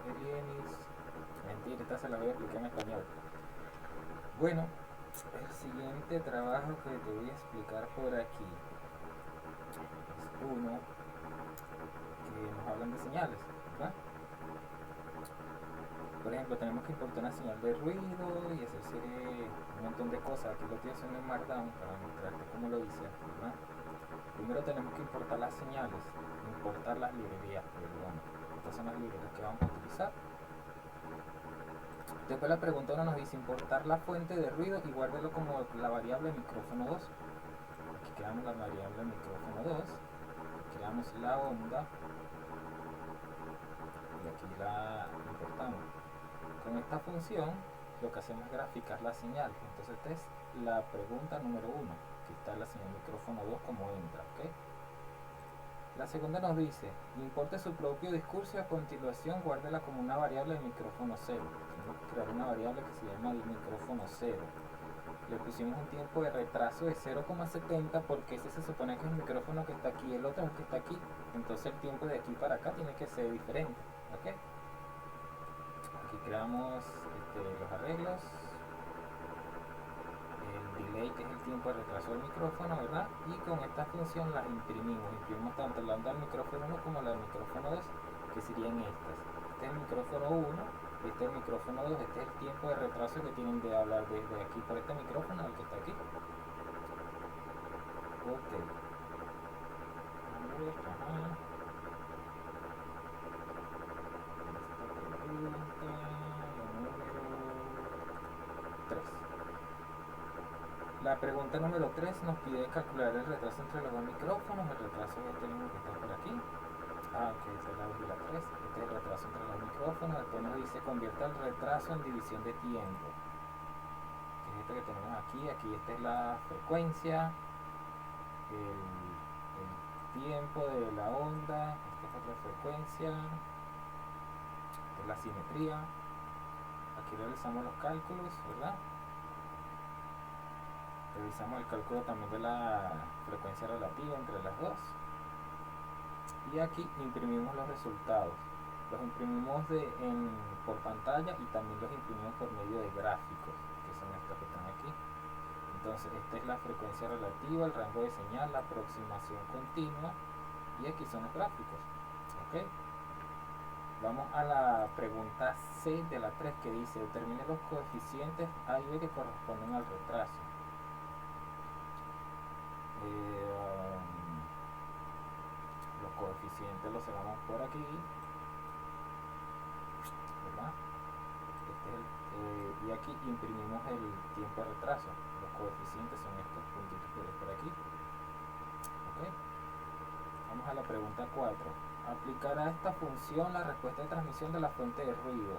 Elienis. Mentira, esta se la voy a explicar en español. Bueno, el siguiente trabajo que te voy a explicar por aquí es uno que nos hablan de señales, ¿verdad? Por ejemplo, tenemos que importar una señal de ruido y hacer un montón de cosas. Aquí lo estoy haciendo en Markdown para mostrarte cómo lo hice, ¿verdad? Primero tenemos que importar las señales, importar las librerías, perdón. Estas son las librerías que vamos a utilizar. Después la pregunta 1 nos dice importar la fuente de ruido y guárdelo como la variable micrófono 2. Aquí creamos la variable micrófono 2, creamos la onda y aquí la importamos. Con esta función lo que hacemos es graficar la señal. Entonces esta es la pregunta número 1. Aquí está la señal micrófono 2 como entra, ¿ok? La segunda nos dice, importe su propio discurso y a continuación guárdela como una variable de micrófono 0. Tenemos que crear una variable que se llama micrófono 0. Le pusimos un tiempo de retraso de 0,70 porque ese se supone que es el micrófono que está aquí, el otro es el que está aquí. Entonces el tiempo de aquí para acá tiene que ser diferente, ¿ok? Aquí creamos los arreglos. El delay, que es el tiempo de retraso del micrófono, ¿verdad? Y con esta función las imprimimos tanto la onda del micrófono 1 como la del micrófono 2, que serían estas. Este es el micrófono 1, este es el micrófono 2, este es el tiempo de retraso que tienen de hablar desde aquí por este micrófono al que está aquí. Ok. A ver, ajá. Esta pregunta, la número 3. La pregunta número 3 nos pide calcular el retraso entre los dos micrófonos. El retraso es este mismo que está por aquí. Ok, esta es la 2 y la 3. Este es el retraso entre los micrófonos. Después nos dice convierta el retraso en división de tiempo, que es este que tenemos aquí. Aquí esta es la frecuencia, el tiempo de la onda. Esta es otra frecuencia. Esta es la simetría. Aquí realizamos los cálculos, ¿verdad? Realizamos el cálculo también de la frecuencia relativa entre las dos. Y aquí imprimimos los resultados. Los imprimimos por pantalla y también los imprimimos por medio de gráficos, que son estos que están aquí. Entonces esta es la frecuencia relativa, el rango de señal, la aproximación continua y aquí son los gráficos. ¿Ok? Vamos a la pregunta 6 de la 3 que dice determine los coeficientes A y B que corresponden al retraso. Los coeficientes los sacamos por aquí, ¿verdad? Y aquí imprimimos el tiempo de retraso. Los coeficientes son estos puntitos que ves por aquí. ¿Okay? Vamos a la pregunta 4. Aplicar a esta función la respuesta de transmisión de la fuente de ruido.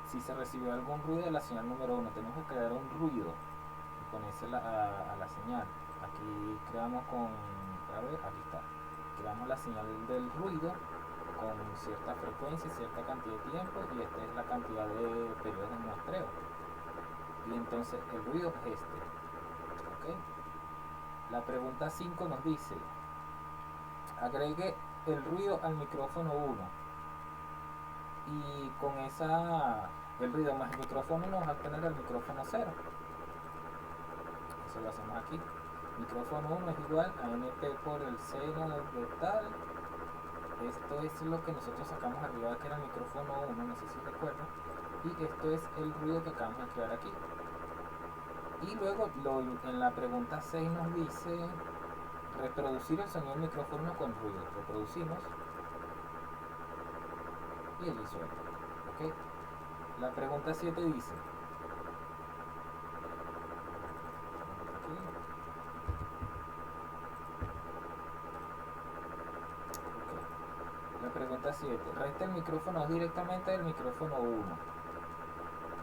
Si se recibió algún ruido de la señal número 1, tenemos que crear un ruido y ponerse a la señal. Aquí creamos aquí está. Creamos la señal del ruido con cierta frecuencia y cierta cantidad de tiempo, y esta es la cantidad de periodos de muestreo. Y entonces el ruido es este. ¿Okay? La pregunta 5 nos dice, agregue el ruido al micrófono 1 y con el ruido más el micrófono 1 vas a tener el micrófono 0. Eso lo hacemos aquí. Micrófono 1 es igual a NP por el seno de tal. Esto es lo que nosotros sacamos arriba, que era el micrófono 1, no sé si recuerdan. Y esto es el ruido que acabamos de crear aquí. Y luego en la pregunta 6 nos dice reproducir el sonido del micrófono 1 con ruido. Reproducimos y allí suena. ¿Okay? La pregunta 7 dice, la pregunta 7, resta el micrófono 2 directamente del micrófono 1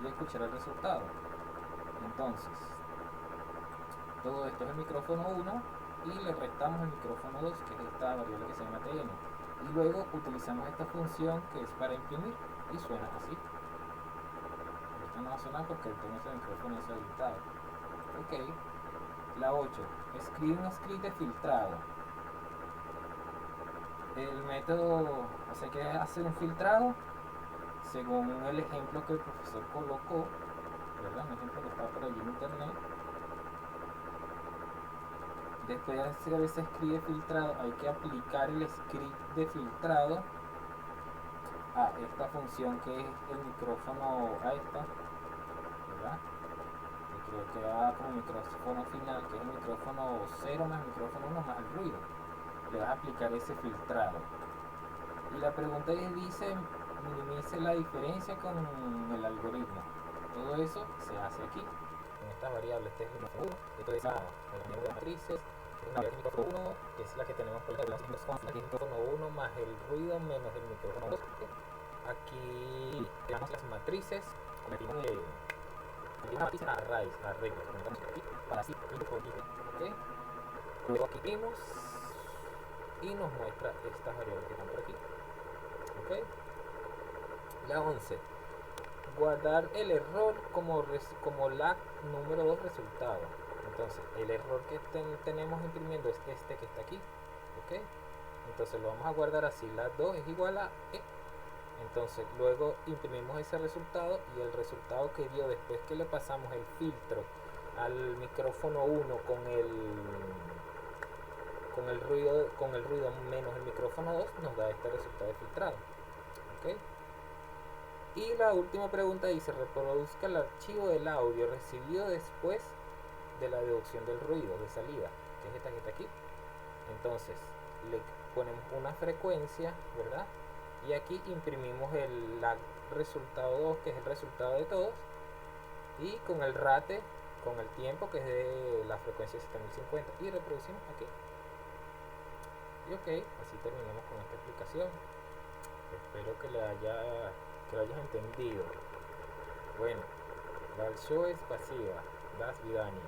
y escuchar el resultado. Entonces, todo esto es el micrófono 1 y le restamos el micrófono 2, que es esta variable que se llama TN. Y luego utilizamos esta función que es para imprimir y suena así. Esto no va a sonar porque tenemos el micrófono deshabilitado. Ok. La 8, escribe un script de filtrado. El método, o sea, que hacer un filtrado, según el ejemplo que el profesor colocó, ¿verdad? Un ejemplo que está por allí en internet. Después de se escribe filtrado, hay que aplicar el script de filtrado a esta función que es el micrófono, a esta, ¿verdad? Y creo que da como micrófono final, que es el micrófono 0 más micrófono 1 más el ruido. Le vas a aplicar ese filtrado. Y la pregunta dice, minimice la diferencia con el algoritmo. Todo eso se hace aquí. En estas variables, este es el micrófono 1, esto es la unión de matrices, una variable micrófono 1, que es la que tenemos por ejemplo, el micrófono 1 más el ruido menos el micrófono 2. Aquí tenemos las matrices, convertimos una matriz a raíz, a regla, convertimos aquí para así ir por aquí, ¿ok? Luego aquí vimos y nos muestra estas variables que están por aquí, ¿ok? La 11, guardar el error como la número 2 resultado. Entonces el error que tenemos imprimiendo es este que está aquí, ¿ok? Entonces lo vamos a guardar así, la 2 es igual a E. Entonces luego imprimimos ese resultado y el resultado que dio después que le pasamos el filtro al micrófono 1 con el ruido menos el micrófono 2 nos da este resultado de filtrado, ¿ok? Y la última pregunta dice, reproduzca el archivo del audio recibido después de la deducción del ruido de salida, que es esta que está aquí. Entonces le ponemos una frecuencia, ¿verdad? Y aquí imprimimos el resultado 2, que es el resultado de todos, y con el rate, con el tiempo, que es de la frecuencia 7050, y reproducimos aquí. Y ok, así terminamos con esta explicación. Espero que lo hayas entendido. Bueno, Balshó es pasiva, das vidania.